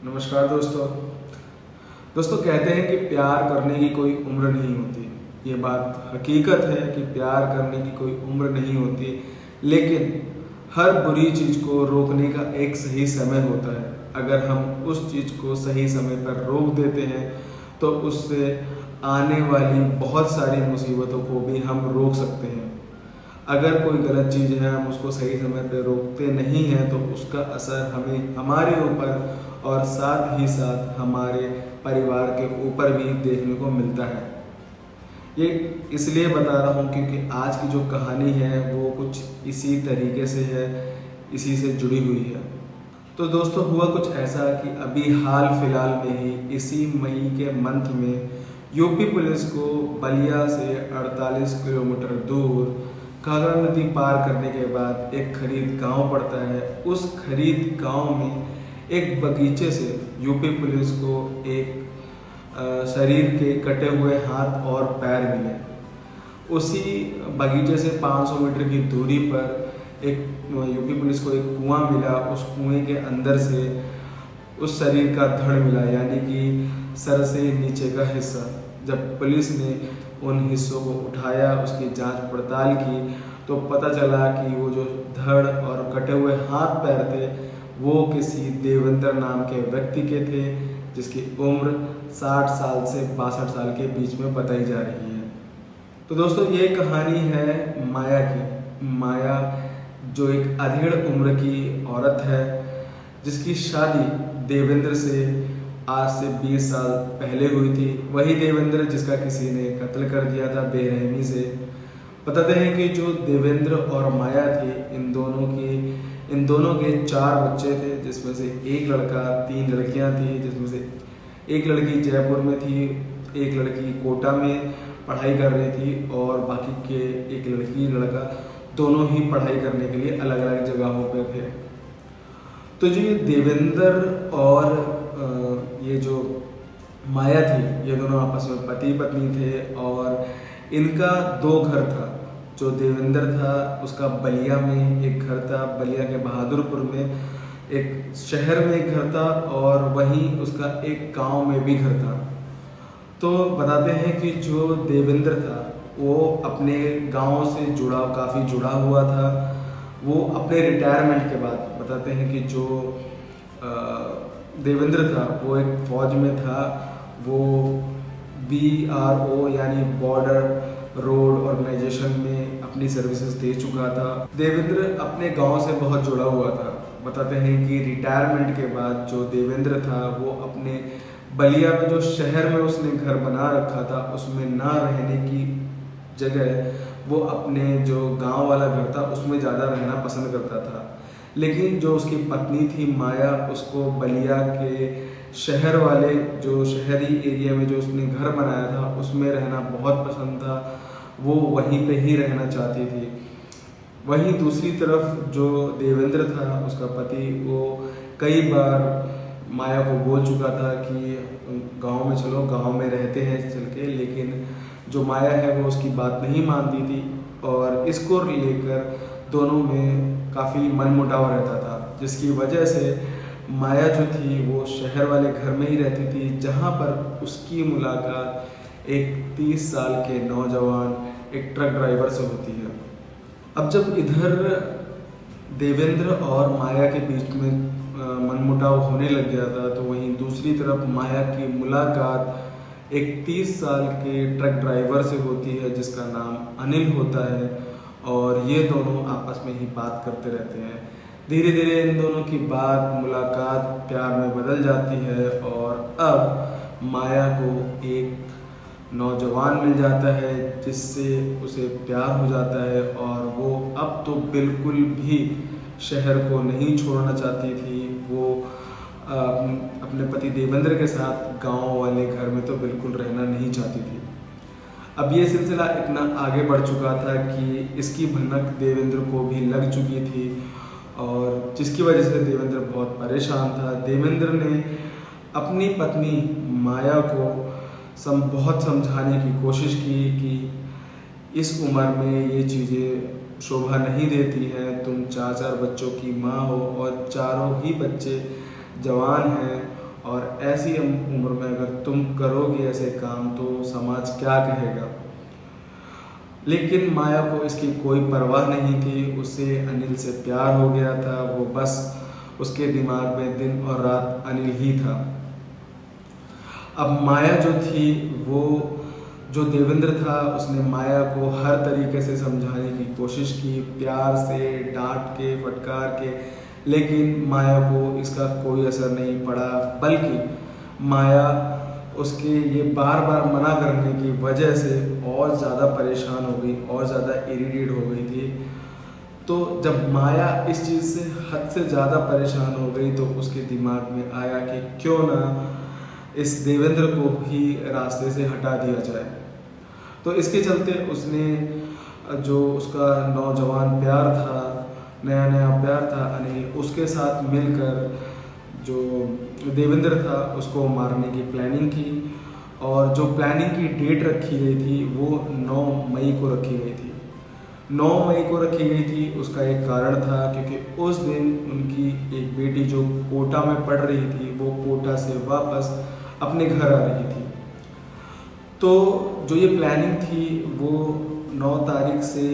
नमस्कार दोस्तों। कहते हैं कि प्यार करने की कोई उम्र नहीं होती। ये बात हकीकत है कि प्यार करने की कोई उम्र नहीं होती, लेकिन हर बुरी चीज़ को रोकने का एक सही समय होता है। अगर हम उस चीज़ को सही समय पर रोक देते हैं तो उससे आने वाली बहुत सारी मुसीबतों को भी हम रोक सकते हैं। अगर कोई गलत चीज़ है, हम उसको सही समय पर रोकते नहीं हैं तो उसका असर हमें हमारे ऊपर और साथ ही साथ हमारे परिवार के ऊपर भी देखने को मिलता है। ये इसलिए बता रहा हूँ क्योंकि आज की जो कहानी है वो कुछ इसी तरीके से है, इसी से जुड़ी हुई है। तो दोस्तों, हुआ कुछ ऐसा कि अभी हाल फिलहाल में ही इसी मई के मंथ में यूपी पुलिस को बलिया से 48 किलोमीटर दूर घाघरा नदी पार करने के बाद एक खरीद गांव पड़ता है। उस खरीद गांव में एक बगीचे से यूपी पुलिस को एक शरीर के कटे हुए हाथ और पैर मिले। उसी बगीचे से 500 मीटर की दूरी पर एक यूपी पुलिस को एक कुआं मिला। उस कुएं के अंदर से उस शरीर का धड़ मिला, यानी कि सर से नीचे का हिस्सा। जब पुलिस ने उन हिस्सों को उठाया, उसकी जांच पड़ताल की, तो पता चला कि वो जो धड़ और कटे हुए हाथ पैर थे वो किसी देवेंद्र नाम के व्यक्ति के थे, जिसकी उम्र 60 साल से 62 साल के बीच में बताई जा रही है। तो दोस्तों, ये कहानी है माया की। माया जो एक अधेड़ उम्र की औरत है, जिसकी शादी देवेंद्र से आज से 20 साल पहले हुई थी। वही देवेंद्र जिसका किसी ने कत्ल कर दिया था बेरहमी से। बताते हैं कि जो देवेंद्र और माया थी, इन दोनों के 4 बच्चे थे, जिसमें से एक लड़का, 3 लड़कियां थी, जिसमें से एक लड़की जयपुर में थी, एक लड़की कोटा में पढ़ाई कर रही थी और बाकी के एक लड़की लड़का दोनों ही पढ़ाई करने के लिए अलग अलग जगहों पे थे। तो जो ये देवेंद्र और ये जो माया थी, ये दोनों आपस में पति पत्नी थे और इनका 2 घर था। जो देवेंद्र था उसका बलिया में एक घर था, बलिया के बहादुरपुर में एक शहर में एक घर था, और वहीं उसका एक गांव में भी घर था। तो बताते हैं कि जो देवेंद्र था वो अपने गांव से काफ़ी जुड़ा हुआ था। वो अपने रिटायरमेंट के बाद, बताते हैं कि जो देवेंद्र था वो एक फौज में था। वो BRO यानी बॉर्डर रोड ऑर्गेनाइजेशन में अपनी सर्विसेज दे चुका था। देवेंद्र अपने गांव से बहुत जुड़ा हुआ था। बताते हैं कि रिटायरमेंट के बाद जो देवेंद्र था वो अपने बलिया में जो शहर में उसने घर बना रखा था, उसमें ना रहने की जगह वो अपने जो गांव वाला घर था उसमें ज़्यादा रहना पसंद करता था। लेकिन जो उसकी पत्नी थी माया, उसको बलिया के शहर वाले जो शहरी एरिया में जो उसने घर बनाया था उसमें रहना बहुत पसंद था। वो वहीं पे ही रहना चाहती थी। वहीं दूसरी तरफ जो देवेंद्र था, उसका पति, वो कई बार माया को बोल चुका था कि गांव में चलो, गांव में रहते हैं चल के, लेकिन जो माया है वो उसकी बात नहीं मानती थी और इसको लेकर दोनों में काफ़ी मनमुटाव रहता था, जिसकी वजह से माया जो थी वो शहर वाले घर में ही रहती थी, जहाँ पर उसकी मुलाकात एक 30 साल के नौजवान एक ट्रक ड्राइवर से होती है। अब जब इधर देवेंद्र और माया के बीच में मनमुटाव होने लग गया था, तो वहीं दूसरी तरफ माया की मुलाकात एक 30 साल के ट्रक ड्राइवर से होती है, जिसका नाम अनिल होता है, और ये दोनों आपस में ही बात करते रहते हैं। धीरे धीरे इन दोनों की बात, मुलाकात प्यार में बदल जाती है और अब माया को एक नौजवान मिल जाता है जिससे उसे प्यार हो जाता है, और वो अब तो बिल्कुल भी शहर को नहीं छोड़ना चाहती थी। वो अपने पति देवेंद्र के साथ गांव वाले घर में तो बिल्कुल रहना नहीं चाहती थी। अब ये सिलसिला इतना आगे बढ़ चुका था कि इसकी भनक देवेंद्र को भी लग चुकी थी, और जिसकी वजह से देवेंद्र बहुत परेशान था। देवेंद्र ने अपनी पत्नी माया को बहुत समझाने की कोशिश की कि इस उम्र में ये चीज़ें शोभा नहीं देती हैं। तुम 4 बच्चों की माँ हो और चारों ही बच्चे जवान हैं, और ऐसी उम्र में अगर तुम करोगे ऐसे काम तो समाज क्या कहेगा। लेकिन माया को इसकी कोई परवाह नहीं थी, उसे अनिल से प्यार हो गया था। वो बस उसके दिमाग में दिन और रात अनिल ही था। अब माया जो थी वो जो देवेंद्र था उसने माया को हर तरीके से समझाने की कोशिश की, प्यार से, डांट के, फटकार के, लेकिन माया को इसका कोई असर नहीं पड़ा। बल्कि माया उसके ये बार बार मना करने की वजह से और ज़्यादा परेशान हो गई और ज़्यादा इरिटेट हो गई थी। तो जब माया इस चीज़ से हद से ज़्यादा परेशान हो गई तो उसके दिमाग में आया कि क्यों ना इस देवेंद्र को ही रास्ते से हटा दिया जाए। तो इसके चलते उसने जो उसका नौजवान प्यार था, नया नया प्यार था अनिल, उसके साथ मिलकर जो देवेंद्र था उसको मारने की प्लानिंग की। और जो प्लानिंग की डेट रखी गई थी वो 9 मई को रखी गई थी। 9 मई को रखी गई थी, उसका एक कारण था क्योंकि उस दिन उनकी एक बेटी जो कोटा में पढ़ रही थी वो कोटा से वापस अपने घर आ रही थी। तो जो ये प्लानिंग थी वो 9 तारीख से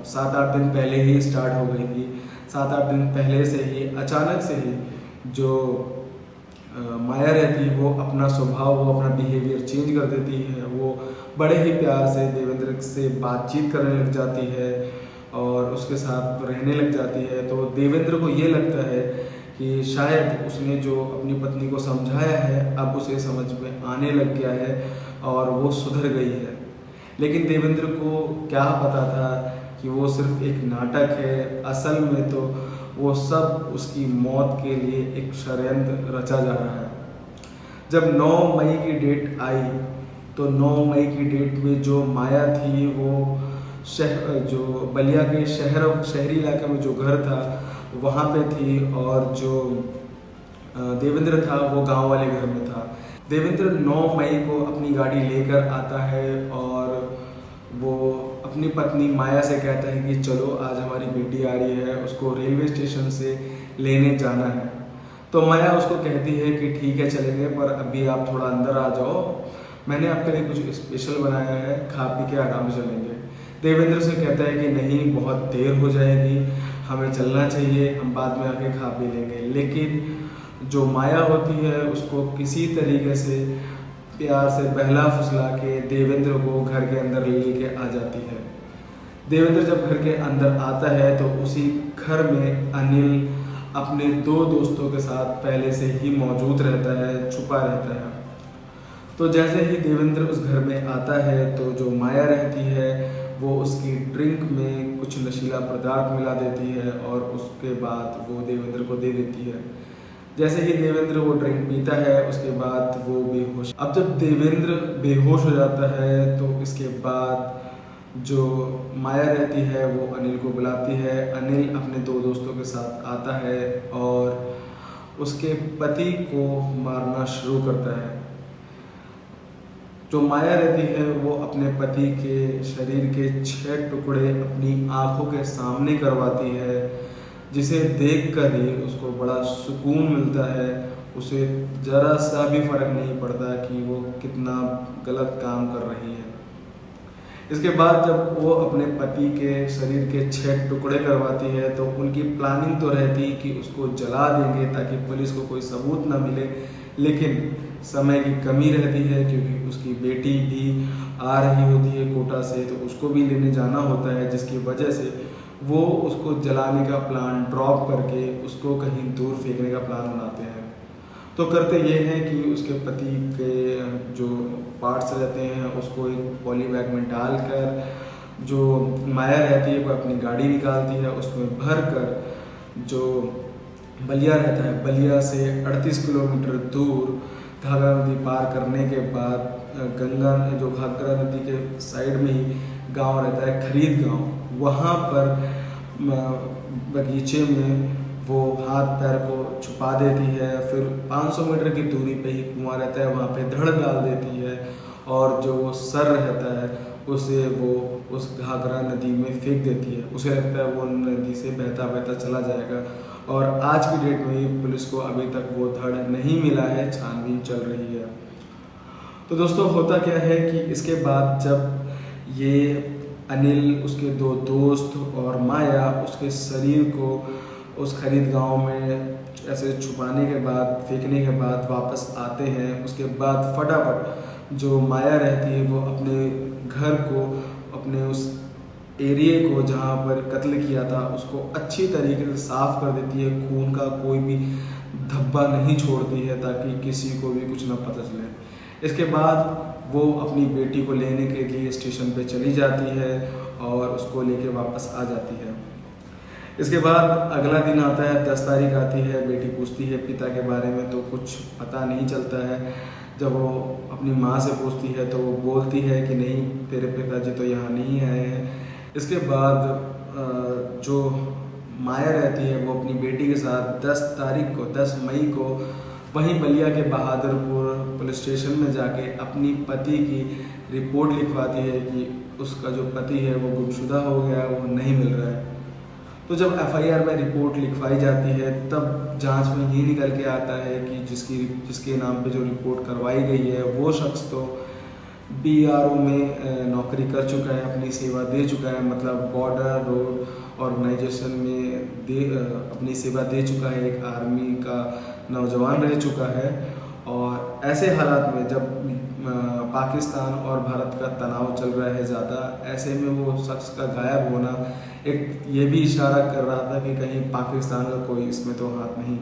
7-8 दिन पहले ही स्टार्ट हो गई थी। 7-8 दिन पहले से ही अचानक से ही जो माया रहती है वो अपना स्वभाव, वो अपना बिहेवियर चेंज कर देती है। वो बड़े ही प्यार से देवेंद्र से बातचीत करने लग जाती है और उसके साथ रहने लग जाती है। तो देवेंद्र को ये लगता है कि शायद उसने जो अपनी पत्नी को समझाया है अब उसे समझ में आने लग गया है और वो सुधर गई है। लेकिन देवेंद्र को क्या पता था कि वो सिर्फ एक नाटक है, असल में तो वो सब उसकी मौत के लिए एक षड्यंत्र रचा जा रहा है। जब 9 मई की डेट आई तो 9 मई की डेट में जो माया थी वो जो बलिया के शहरी इलाके में जो घर था वहाँ पे थी और जो देवेंद्र था वो गांव वाले घर में था। देवेंद्र 9 मई को अपनी गाड़ी लेकर आता है और वो अपनी पत्नी माया से कहता है कि चलो आज हमारी बेटी आ रही है, उसको रेलवे स्टेशन से लेने जाना है। तो माया उसको कहती है कि ठीक है चलेंगे, पर अभी आप थोड़ा अंदर आ जाओ, मैंने आपके लिए कुछ स्पेशल बनाया है, खा पी के आराम से चलेंगे। देवेंद्र से कहता है कि नहीं, बहुत देर हो जाएगी, हमें चलना चाहिए, हम बाद में आके खा पी लेंगे। लेकिन जो माया होती है उसको किसी तरीके से प्यार से बहला फुसला के देवेंद्र को घर के अंदर लेके आ जाती है। देवेंद्र जब घर के अंदर आता है तो उसी घर में अनिल अपने 2 दोस्तों के साथ पहले से ही मौजूद रहता है, छुपा रहता है। तो जैसे ही देवेंद्र उस घर में आता है तो जो माया रहती है वो उसकी ड्रिंक में कुछ नशीला पदार्थ मिला देती है और उसके बाद वो देवेंद्र को दे देती है। जैसे ही देवेंद्र वो ड्रिंक पीता है उसके बाद वो बेहोश। अब जब देवेंद्र बेहोश हो जाता है तो इसके बाद जो माया रहती है वो अनिल को बुलाती है। अनिल अपने 2 दोस्तों के साथ आता है और उसके पति को मारना शुरू करता है। जो माया रहती है वो अपने पति के शरीर के 6 टुकड़े अपनी आंखों के सामने करवाती है, जिसे देखकर ही उसको बड़ा सुकून मिलता है। उसे ज़रा सा भी फर्क नहीं पड़ता कि वो कितना गलत काम कर रही है। इसके बाद जब वो अपने पति के शरीर के 6 टुकड़े करवाती है तो उनकी प्लानिंग तो रहती कि उसको जला देंगे ताकि पुलिस को कोई सबूत ना मिले, लेकिन समय की कमी रहती है क्योंकि उसकी बेटी भी आ रही होती है कोटा से, तो उसको भी लेने जाना होता है, जिसकी वजह से वो उसको जलाने का प्लान ड्रॉप करके उसको कहीं दूर फेंकने का प्लान बनाते हैं। तो करते ये हैं कि उसके पति के जो पार्ट्स रहते हैं उसको एक पॉली बैग में डालकर जो माया रहती है वो अपनी गाड़ी निकालती है, उसमें भर कर जो बलिया रहता है, बलिया से 38 किलोमीटर दूर घाघरा नदी पार करने के बाद गंगा जो घाघरा नदी के साइड में ही गांव रहता है खरीद गांव, वहाँ पर बगीचे में वो हाथ पैर को छुपा देती है। फिर 500 मीटर की दूरी पे ही कुआं रहता है, वहाँ पे धड़ डाल देती है और जो वो सर रहता है उसे वो उस घाघरा नदी में फेंक देती है। उसे लगता है वो नदी से बहता बहता चला जाएगा और आज की डेट में पुलिस को अभी तक वो धड़ नहीं मिला है, छानबीन चल रही है। तो दोस्तों होता क्या है कि इसके बाद जब ये अनिल, उसके दो दोस्त और माया उसके शरीर को उस खरीद गांव में ऐसे छुपाने के बाद, फेंकने के बाद वापस आते हैं, उसके बाद फटाफट जो माया रहती है वो अपने घर को, अपने उस एरिए को जहाँ पर कत्ल किया था उसको अच्छी तरीके से साफ कर देती है, खून का कोई भी धब्बा नहीं छोड़ती है ताकि किसी को भी कुछ ना पता चले। इसके बाद वो अपनी बेटी को लेने के लिए स्टेशन पे चली जाती है और उसको लेके वापस आ जाती है। इसके बाद अगला दिन आता है, 10 तारीख आती है, बेटी पूछती है पिता के बारे में तो कुछ पता नहीं चलता है। जब वो अपनी माँ से पूछती है तो वो बोलती है कि नहीं, तेरे पिताजी तो यहाँ नहीं आए हैं। इसके बाद जो माया रहती है वो अपनी बेटी के साथ 10 मई को वहीं बलिया के बहादुरपुर पुलिस स्टेशन में जाके अपनी पति की रिपोर्ट लिखवाती है कि उसका जो पति है वो गुमशुदा हो गया, वो नहीं मिल रहा है। तो जब एफआईआर में रिपोर्ट लिखवाई जाती है तब जांच में ये निकल के आता है कि जिसके नाम पे जो रिपोर्ट करवाई गई है वो शख्स तो बीआरओ में नौकरी कर चुका है, अपनी सेवा दे चुका है, मतलब बॉर्डर रोड ऑर्गेनाइजेशन में अपनी सेवा दे चुका है, एक आर्मी का नौजवान रह चुका है। और ऐसे हालात में जब पाकिस्तान और भारत का तनाव चल रहा है ज़्यादा, ऐसे में वो शख्स का गायब होना एक ये भी इशारा कर रहा था कि कहीं पाकिस्तान का कोई इसमें तो हाथ नहीं।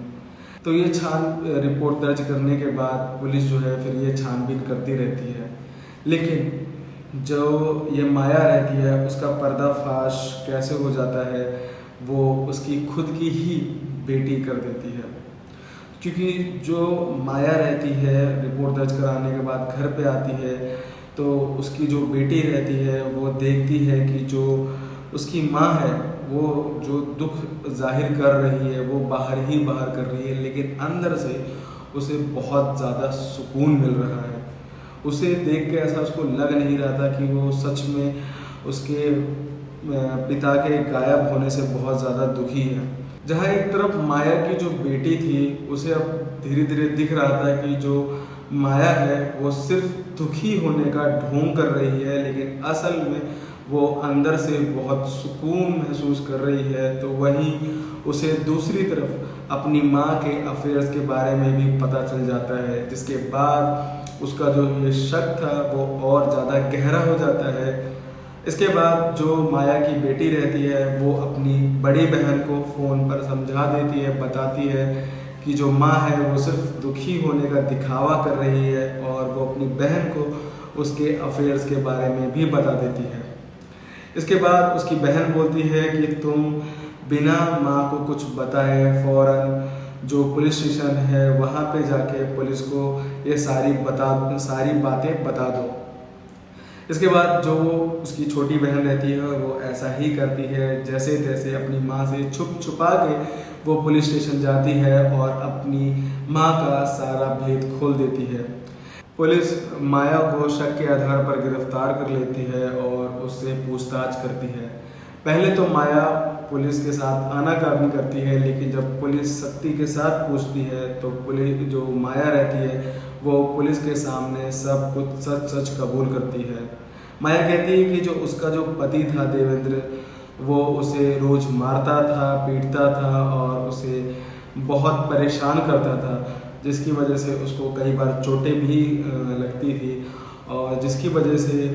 तो ये रिपोर्ट दर्ज करने के बाद पुलिस जो है फिर ये छानबीन करती रहती है, लेकिन जो ये माया रहती है उसका पर्दाफाश कैसे हो जाता है, वो उसकी खुद की ही बेटी कर देती है। क्योंकि जो माया रहती है रिपोर्ट दर्ज कराने के बाद घर पे आती है तो उसकी जो बेटी रहती है वो देखती है कि जो उसकी माँ है वो जो दुख जाहिर कर रही है वो बाहर कर रही है, लेकिन अंदर से उसे बहुत ज़्यादा सुकून मिल रहा है। उसे देख के ऐसा उसको लग नहीं रहा था कि वो सच में उसके पिता के गायब होने से बहुत ज़्यादा दुखी है। जहाँ एक तरफ माया की जो बेटी थी उसे अब धीरे धीरे दिख रहा था कि जो माया है वो सिर्फ दुखी होने का ढोंग कर रही है, लेकिन असल में वो अंदर से बहुत सुकून महसूस कर रही है। तो वहीं उसे दूसरी तरफ अपनी माँ के अफेयर्स के बारे में भी पता चल जाता है, जिसके बाद उसका जो ये शक था वो और ज़्यादा गहरा हो जाता है। इसके बाद जो माया की बेटी रहती है वो अपनी बड़ी बहन को फ़ोन पर समझा देती है, बताती है कि जो माँ है वो सिर्फ दुखी होने का दिखावा कर रही है, और वो अपनी बहन को उसके अफेयर्स के बारे में भी बता देती है। इसके बाद उसकी बहन बोलती है कि तुम बिना माँ को कुछ बताए फ़ौरन जो पुलिस स्टेशन है वहाँ पे जाके पुलिस को ये सारी बातें बता दो। इसके बाद जो उसकी छोटी बहन रहती है वो ऐसा ही करती है, जैसे तैसे अपनी माँ से छुपा के वो पुलिस स्टेशन जाती है और अपनी माँ का सारा भेद खोल देती है। पुलिस माया को शक के आधार पर गिरफ्तार कर लेती है और उससे पूछताछ करती है। पहले तो माया पुलिस के साथ आनाकानी करती है, लेकिन जब पुलिस सख्ती के साथ पूछती है तो पुलिस जो माया रहती है वो पुलिस के सामने सब कुछ सच कबूल करती है। माया कहती है कि जो उसका जो पति था देवेंद्र, वो उसे रोज़ मारता था, पीटता था और उसे बहुत परेशान करता था, जिसकी वजह से उसको कई बार चोटें भी लगती थी, और जिसकी वजह से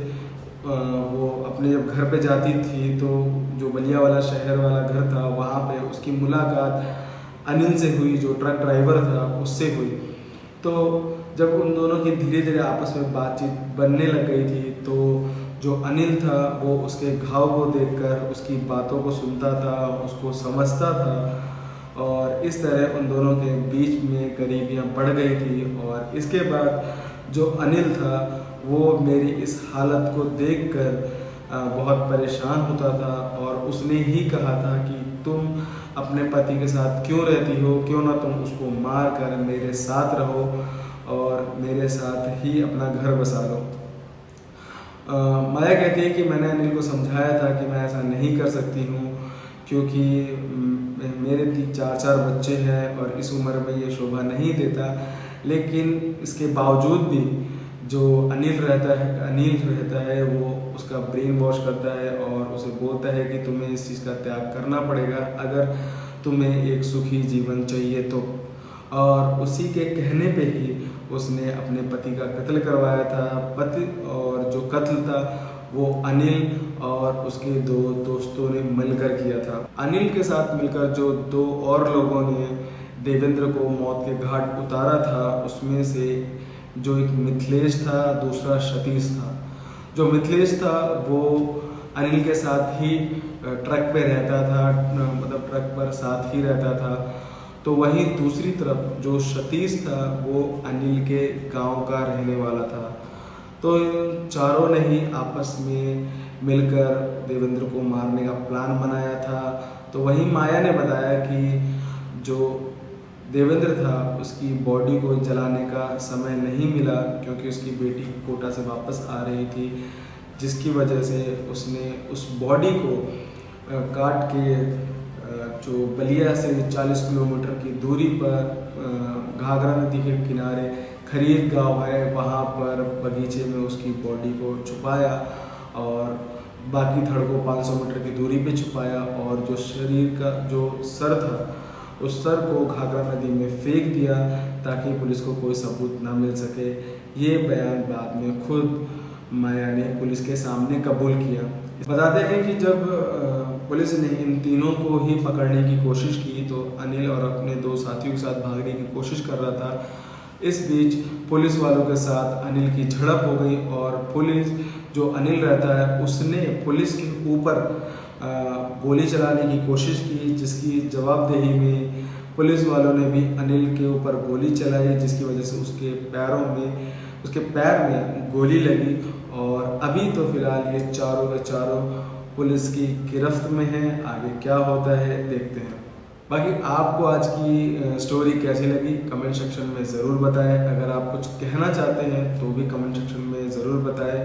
वो अपने जब घर पे जाती थी तो जो बलिया वाला शहर वाला घर था वहाँ पे उसकी मुलाकात अनिल से हुई, जो ट्रक ड्राइवर था उससे हुई। तो जब उन दोनों की धीरे धीरे आपस में बातचीत बनने लग गई थी तो जो अनिल था वो उसके घाव को देखकर उसकी बातों को सुनता था, उसको समझता था, और इस तरह उन दोनों के बीच में करीबियाँ बढ़ गई थी। और इसके बाद जो अनिल था वो मेरी इस हालत को देखकर बहुत परेशान होता था, और उसने ही कहा था कि तुम अपने पति के साथ क्यों रहती हो, क्यों ना तुम उसको मार कर मेरे साथ रहो और मेरे साथ ही अपना घर बसा लो। माया कहती है कि मैंने अनिल को समझाया था कि मैं ऐसा नहीं कर सकती हूँ, क्योंकि मेरे 3-4 बच्चे हैं और इस उम्र में ये शोभा नहीं देता। लेकिन इसके बावजूद भी जो अनिल रहता है वो उसका ब्रेन वॉश करता है और उसे बोलता है कि तुम्हें इस चीज़ का त्याग करना पड़ेगा अगर तुम्हें एक सुखी जीवन चाहिए तो। और उसी के कहने पे ही उसने अपने पति का कत्ल करवाया था। पति और जो कत्ल था वो अनिल और उसके 2 दोस्तों ने मिलकर किया था। अनिल के साथ मिलकर जो 2 और लोगों ने देवेंद्र को मौत के घाट उतारा था, उसमें से जो एक मिथिलेश था, दूसरा सतीश था। जो मिथिलेश था वो अनिल के साथ ही ट्रक पे रहता था, मतलब ट्रक पर साथ ही रहता था। तो वहीं दूसरी तरफ जो सतीश था वो अनिल के गांव का रहने वाला था। तो इन चारों ने ही आपस में मिलकर देवेंद्र को मारने का प्लान बनाया था। तो वहीं माया ने बताया कि जो देवेंद्र था उसकी बॉडी को जलाने का समय नहीं मिला, क्योंकि उसकी बेटी कोटा से वापस आ रही थी, जिसकी वजह से उसने उस बॉडी को काट के जो बलिया से 40 किलोमीटर की दूरी पर घाघरा नदी के किनारे खरीद गांव है, वहाँ पर बगीचे में उसकी बॉडी को छुपाया और बाकी धड़ को 500 मीटर की दूरी पे छुपाया। और जो शरीर का जो सर था उस सर को घाघरा नदी में फेंक दिया ताकि पुलिस को कोई सबूत ना मिल सके। ये बयान बाद में खुद माया ने पुलिस के सामने कबूल किया। बताते हैं कि जब पुलिस ने इन तीनों को ही पकड़ने की कोशिश की तो अनिल और अपने 2 साथियों के साथ भागने की कोशिश कर रहा था। इस बीच पुलिस वालों के साथ अनिल की झड़प हो गई और पुलिस जो अनिल रहता है उसने पुलिस के ऊपर गोली चलाने की कोशिश की, जिसकी जवाबदेही में पुलिस वालों ने भी अनिल के ऊपर गोली चलाई, जिसकी वजह से उसके पैर में गोली लगी। और अभी तो फिलहाल ये चारों के चारों पुलिस की गिरफ्त में हैं। आगे क्या होता है देखते हैं। बाकी आपको आज की स्टोरी कैसी लगी कमेंट सेक्शन में ज़रूर बताएं। अगर आप कुछ कहना चाहते हैं तो भी कमेंट सेक्शन में ज़रूर बताएं।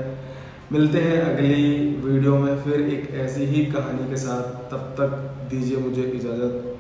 मिलते हैं अगली वीडियो में फिर एक ऐसी ही कहानी के साथ। तब तक दीजिए मुझे इजाज़त।